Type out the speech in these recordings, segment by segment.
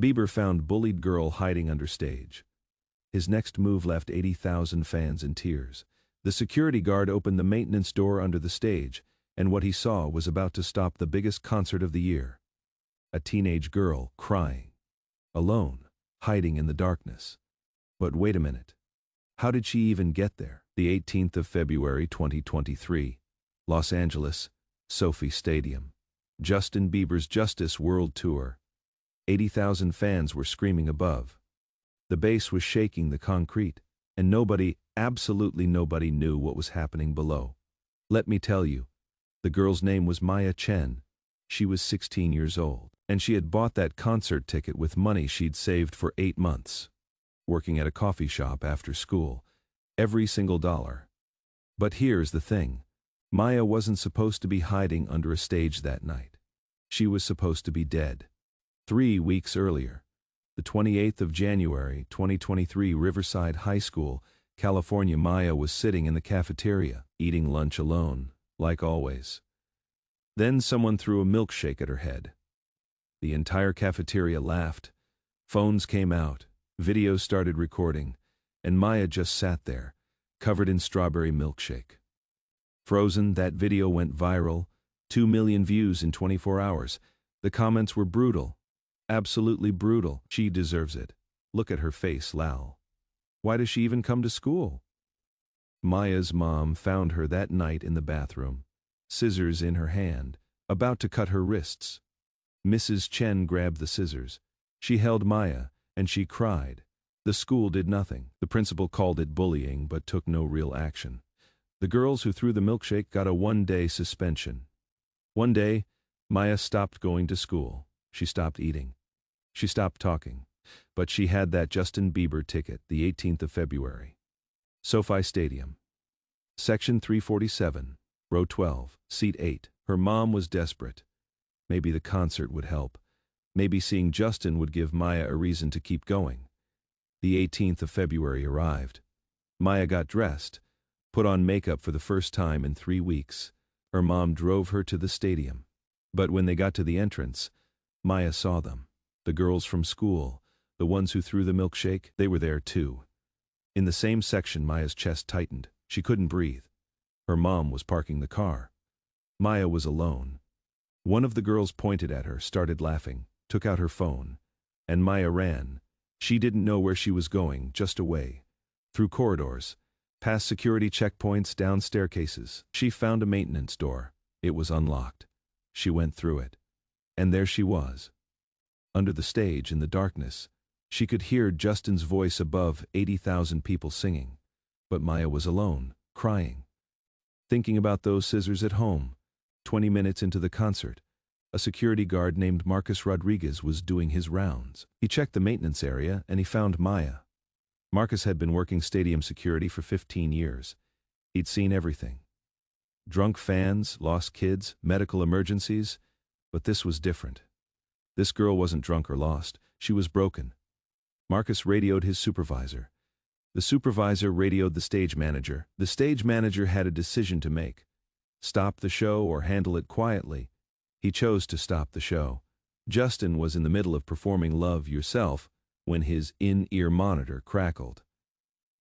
Bieber found bullied girl hiding under stage. His next move left 80,000 fans in tears. The security guard opened the maintenance door under the stage, and what he saw was about to stop the biggest concert of the year. A teenage girl crying. Alone, hiding in the darkness. But wait a minute. How did she even get there? The 18th of February 2023. Los Angeles, SoFi Stadium. Justin Bieber's Justice World Tour. 80,000 fans were screaming above. The bass was shaking the concrete, and nobody, absolutely nobody knew what was happening below. Let me tell you, the girl's name was Maya Chen. She was 16 years old, and she had bought that concert ticket with money she'd saved for 8 months. Working at a coffee shop after school, every single dollar. But here's the thing. Maya wasn't supposed to be hiding under a stage that night. She was supposed to be dead. 3 weeks earlier, the 28th of January, 2023, Riverside High School, California, Maya was sitting in the cafeteria, eating lunch alone, like always. Then someone threw a milkshake at her head. The entire cafeteria laughed. Phones came out, videos started recording, and Maya just sat there, covered in strawberry milkshake. Frozen, that video went viral, 2 million views in 24 hours. The comments were brutal. Absolutely brutal. She deserves it. Look at her face, lol. Why does she even come to school? Maya's mom found her that night in the bathroom, scissors in her hand, about to cut her wrists. Mrs. Chen grabbed the scissors. She held Maya, and she cried. The school did nothing. The principal called it bullying but took no real action. The girls who threw the milkshake got a 1-day suspension. One day, Maya stopped going to school. She stopped eating. She stopped talking. But she had that Justin Bieber ticket, the 18th of February. SoFi Stadium. Section 347, row 12, seat 8. Her mom was desperate. Maybe the concert would help. Maybe seeing Justin would give Maya a reason to keep going. The 18th of February arrived. Maya got dressed, put on makeup for the first time in 3 weeks. Her mom drove her to the stadium. But when they got to the entrance, Maya saw them. The girls from school, the ones who threw the milkshake, they were there too. In the same section, Maya's chest tightened. She couldn't breathe. Her mom was parking the car. Maya was alone. One of the girls pointed at her, started laughing, took out her phone. And Maya ran. She didn't know where she was going, just away. Through corridors, past security checkpoints, down staircases. She found a maintenance door. It was unlocked. She went through it. And there she was. Under the stage, in the darkness, she could hear Justin's voice above 80,000 people singing. But Maya was alone, crying. Thinking about those scissors at home. 20 minutes into the concert, a security guard named Marcus Rodriguez was doing his rounds. He checked the maintenance area and he found Maya. Marcus had been working stadium security for 15 years. He'd seen everything. Drunk fans, lost kids, medical emergencies. But this was different. This girl wasn't drunk or lost. She was broken. Marcus radioed his supervisor. The supervisor radioed the stage manager. The stage manager had a decision to make. Stop the show or handle it quietly. He chose to stop the show. Justin was in the middle of performing Love Yourself when his in-ear monitor crackled.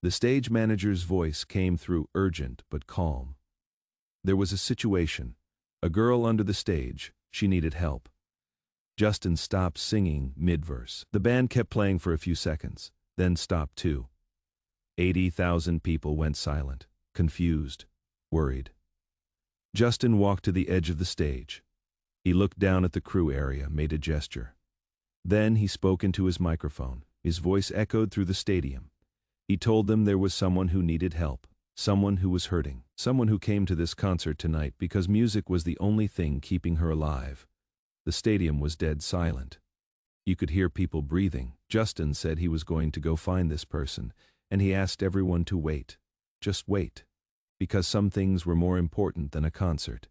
The stage manager's voice came through, urgent but calm. There was a situation. A girl under the stage. She needed help. Justin stopped singing mid-verse. The band kept playing for a few seconds, then stopped too. 80,000 people went silent, confused, worried. Justin walked to the edge of the stage. He looked down at the crew area, made a gesture. Then he spoke into his microphone. His voice echoed through the stadium. He told them there was someone who needed help, someone who was hurting, someone who came to this concert tonight because music was the only thing keeping her alive. The stadium was dead silent. You could hear people breathing. Justin said he was going to go find this person, and he asked everyone to wait. Just wait. Because some things were more important than a concert.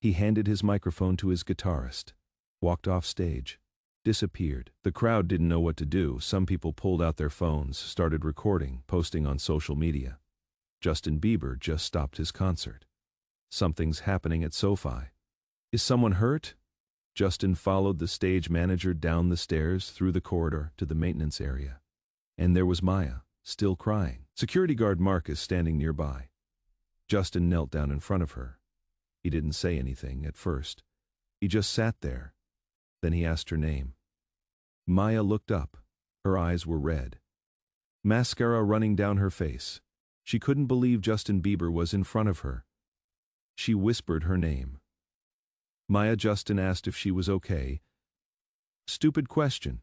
He handed his microphone to his guitarist, walked off stage, disappeared. The crowd didn't know what to do. Some people pulled out their phones, started recording, posting on social media. Justin Bieber just stopped his concert. Something's happening at SoFi. Is someone hurt? Justin followed the stage manager down the stairs through the corridor to the maintenance area. And there was Maya, still crying. Security guard Marcus standing nearby. Justin knelt down in front of her. He didn't say anything at first. He just sat there. Then he asked her name. Maya looked up. Her eyes were red. Mascara running down her face. She couldn't believe Justin Bieber was in front of her. She whispered her name. Maya. Justin asked if she was okay. Stupid question.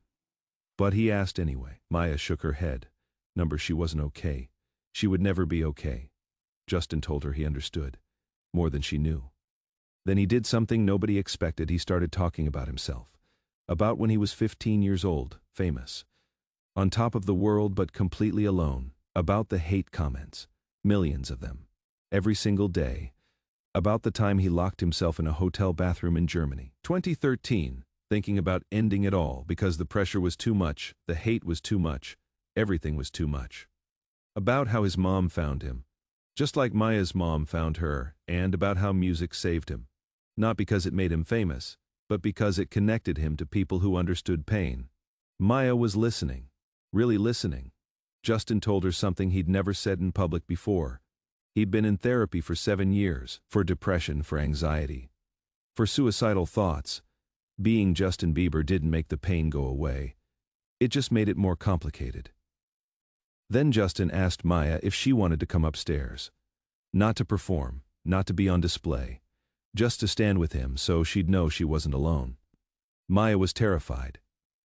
But he asked anyway. Maya shook her head. She wasn't okay. She would never be okay. Justin told her he understood. More than she knew. Then he did something nobody expected. He started talking about himself. About when he was 15 years old, famous. On top of the world but completely alone. About the hate comments. Millions of them. Every single day. About the time he locked himself in a hotel bathroom in Germany. 2013. Thinking about ending it all because the pressure was too much, the hate was too much, everything was too much. About how his mom found him. Just like Maya's mom found her, and about how music saved him. Not because it made him famous, but because it connected him to people who understood pain. Maya was listening. Really listening. Justin told her something he'd never said in public before. He'd been in therapy for 7 years, for depression, for anxiety, for suicidal thoughts. Being Justin Bieber didn't make the pain go away. It just made it more complicated. Then Justin asked Maya if she wanted to come upstairs. Not to perform, not to be on display. Just to stand with him so she'd know she wasn't alone. Maya was terrified.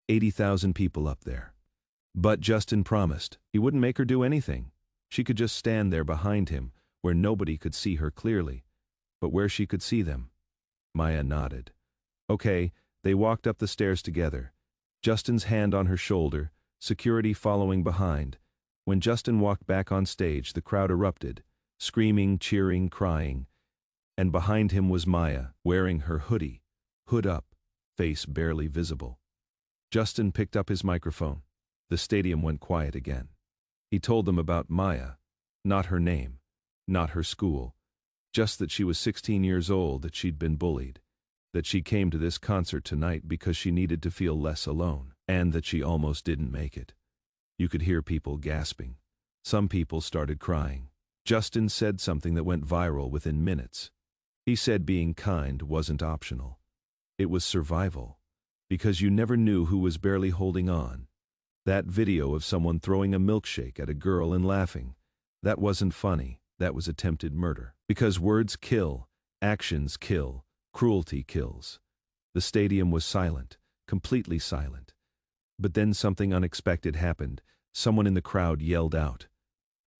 80,000 people up there. But Justin promised he wouldn't make her do anything. She could just stand there behind him, where nobody could see her clearly, but where she could see them. Maya nodded. Okay, they walked up the stairs together. Justin's hand on her shoulder, security following behind. When Justin walked back on stage, the crowd erupted, screaming, cheering, crying. And behind him was Maya, wearing her hoodie, hood up, face barely visible. Justin picked up his microphone. The stadium went quiet again. He told them about Maya, not her name, not her school, just that she was 16 years old, that she'd been bullied, that she came to this concert tonight because she needed to feel less alone, and that she almost didn't make it. You could hear people gasping. Some people started crying. Justin said something that went viral within minutes. He said being kind wasn't optional. It was survival. Because you never knew who was barely holding on. That video of someone throwing a milkshake at a girl and laughing, that wasn't funny, that was attempted murder. Because words kill, actions kill, cruelty kills. The stadium was silent, completely silent. But then something unexpected happened. Someone in the crowd yelled out.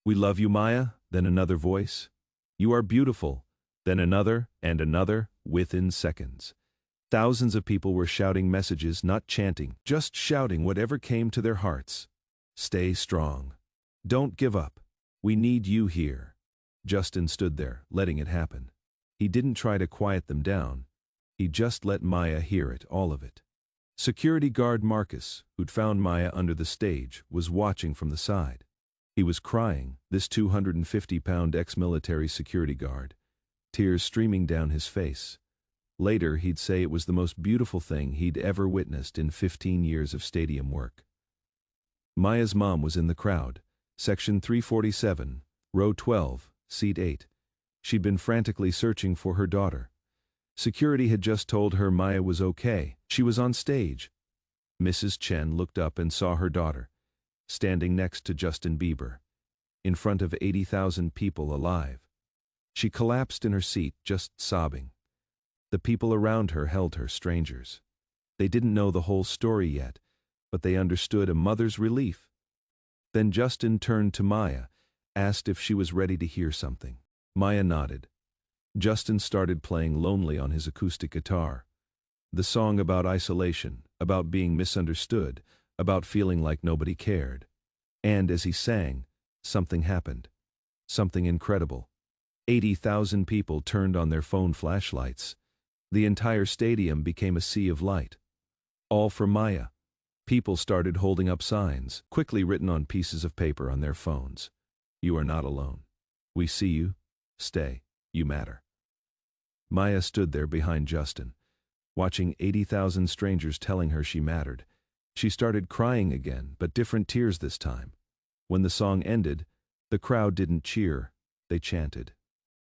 "We love you, Maya," then another voice. "You are beautiful," then another and another, within seconds. Thousands of people were shouting messages, not chanting, just shouting whatever came to their hearts. Stay strong. Don't give up. We need you here. Justin stood there, letting it happen. He didn't try to quiet them down. He just let Maya hear it, all of it. Security guard Marcus, who'd found Maya under the stage, was watching from the side. He was crying, this 250-pound ex-military security guard, tears streaming down his face. Later, he'd say it was the most beautiful thing he'd ever witnessed in 15 years of stadium work. Maya's mom was in the crowd, section 347, row 12, seat 8. She'd been frantically searching for her daughter. Security had just told her Maya was okay. She was on stage. Mrs. Chen looked up and saw her daughter, standing next to Justin Bieber, in front of 80,000 people alive. She collapsed in her seat, just sobbing. The people around her held her, strangers. They didn't know the whole story yet, but they understood a mother's relief. Then Justin turned to Maya, asked if she was ready to hear something. Maya nodded. Justin started playing Lonely on his acoustic guitar. The song about isolation, about being misunderstood, about feeling like nobody cared. And as he sang, something happened. Something incredible. 80,000 people turned on their phone flashlights. The entire stadium became a sea of light. All for Maya. People started holding up signs, quickly written on pieces of paper on their phones. "You are not alone. We see you. Stay. You matter." Maya stood there behind Justin. watching 80,000 strangers telling her she mattered. She started crying again, but different tears this time. When the song ended, the crowd didn't cheer, they chanted.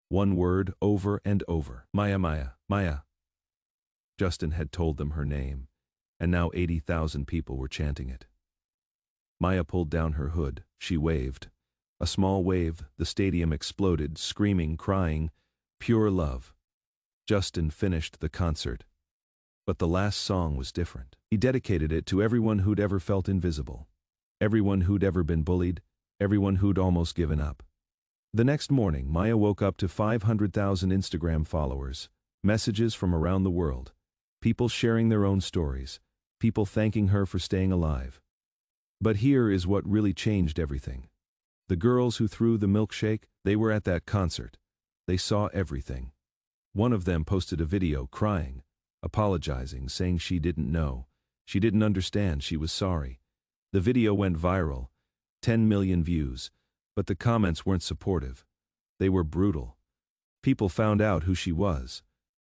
One word over and over. Maya, Maya, Maya. Justin had told them her name, and now 80,000 people were chanting it. Maya pulled down her hood. She waved. A small wave, the stadium exploded, screaming, crying, pure love. Justin finished the concert. But the last song was different. He dedicated it to everyone who'd ever felt invisible. Everyone who'd ever been bullied. Everyone who'd almost given up. The next morning, Maya woke up to 500,000 Instagram followers, messages from around the world, people sharing their own stories, people thanking her for staying alive. But here is what really changed everything. The girls who threw the milkshake, they were at that concert. They saw everything. One of them posted a video crying, apologizing, saying she didn't know, she didn't understand, she was sorry. The video went viral, 10 million views, but the comments weren't supportive. They were brutal. People found out who she was,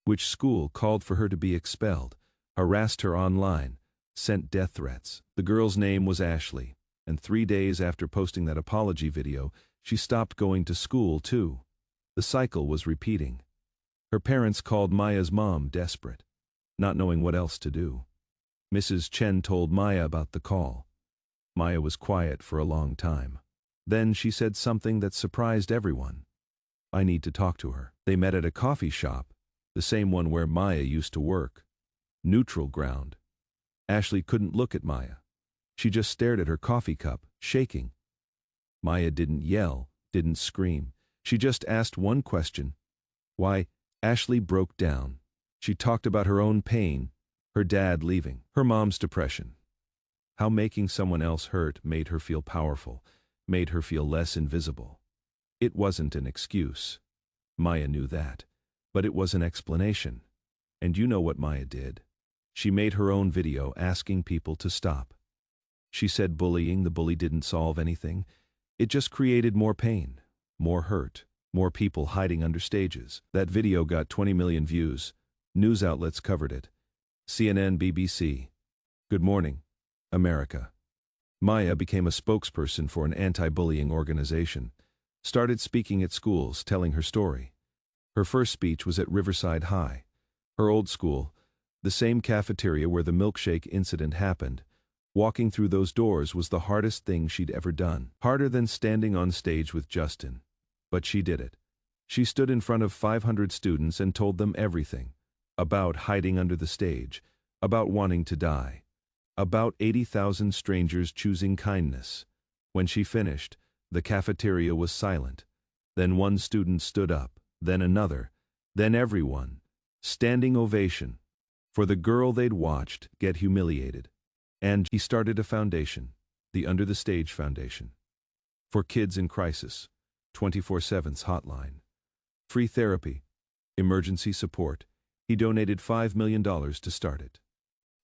which school called for her to be expelled, harassed her online, sent death threats. The girl's name was Ashley, and 3 days after posting that apology video, she stopped going to school too. The cycle was repeating. Her parents called Maya's mom desperate, not knowing what else to do. Mrs. Chen told Maya about the call. Maya was quiet for a long time. Then she said something that surprised everyone. I need to talk to her. They met at a coffee shop, the same one where Maya used to work. Neutral ground. Ashley couldn't look at Maya. She just stared at her coffee cup, shaking. Maya didn't yell, didn't scream. She just asked one question. Why? Ashley broke down. She talked about her own pain, her dad leaving, her mom's depression. How making someone else hurt made her feel powerful, made her feel less invisible. It wasn't an excuse. Maya knew that. But it was an explanation. And you know what Maya did? She made her own video asking people to stop. She said bullying the bully didn't solve anything. It just created more pain, more hurt, more people hiding under stages. That video got 20 million views. News outlets covered it. CNN, BBC. Good Morning, America. Maya became a spokesperson for an anti-bullying organization, started speaking at schools, telling her story. Her first speech was at Riverside High, her old school, the same cafeteria where the milkshake incident happened. Walking through those doors was the hardest thing she'd ever done, harder than standing on stage with Justin. But she did it. She stood in front of 500 students and told them everything, about hiding under the stage, about wanting to die, about 80,000 strangers choosing kindness. When she finished, the cafeteria was silent. Then one student stood up, then another, then everyone. Standing ovation for the girl they'd watched get humiliated. And he started a foundation, the Under the Stage Foundation. For kids in crisis, 24/7's hotline. Free therapy, emergency support. He donated $5 million to start it.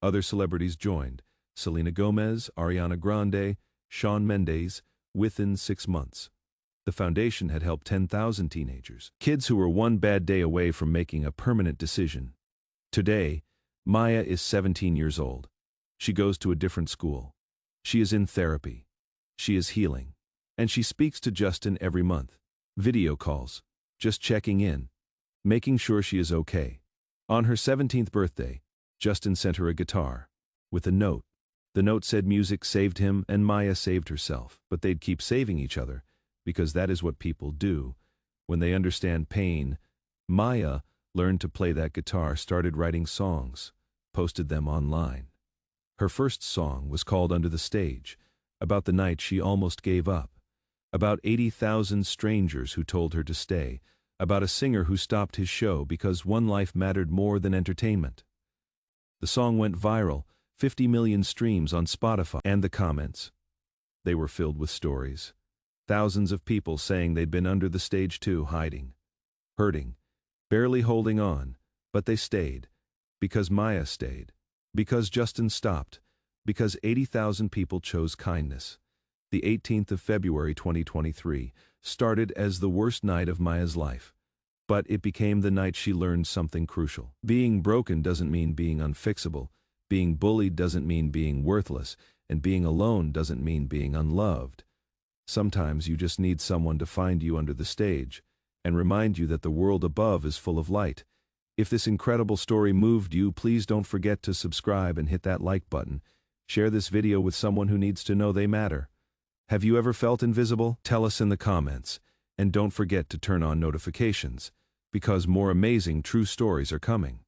Other celebrities joined, Selena Gomez, Ariana Grande, Shawn Mendes, within 6 months. The foundation had helped 10,000 teenagers, kids who were one bad day away from making a permanent decision. Today, Maya is 17 years old. She goes to a different school. She is in therapy. She is healing. And she speaks to Justin every month. Video calls, just checking in, making sure she is okay. On her 17th birthday, Justin sent her a guitar, with a note. The note said music saved him and Maya saved herself, but they'd keep saving each other, because that is what people do. When they understand pain, Maya learned to play that guitar, started writing songs, posted them online. Her first song was called Under the Stage, about the night she almost gave up, about 80,000 strangers who told her to stay, about a singer who stopped his show because one life mattered more than entertainment. The song went viral, 50 million streams on Spotify, and the comments. They were filled with stories. Thousands of people saying they'd been under the stage too, hiding, hurting, barely holding on, but they stayed. Because Maya stayed. Because Justin stopped. Because 80,000 people chose kindness. The 18th of February 2023 started as the worst night of Maya's life. But it became the night she learned something crucial. Being broken doesn't mean being unfixable, being bullied doesn't mean being worthless, and being alone doesn't mean being unloved. Sometimes you just need someone to find you under the stage and remind you that the world above is full of light. If this incredible story moved you, please don't forget to subscribe and hit that like button. Share this video with someone who needs to know they matter. Have you ever felt invisible? Tell us in the comments. And don't forget to turn on notifications, because more amazing true stories are coming.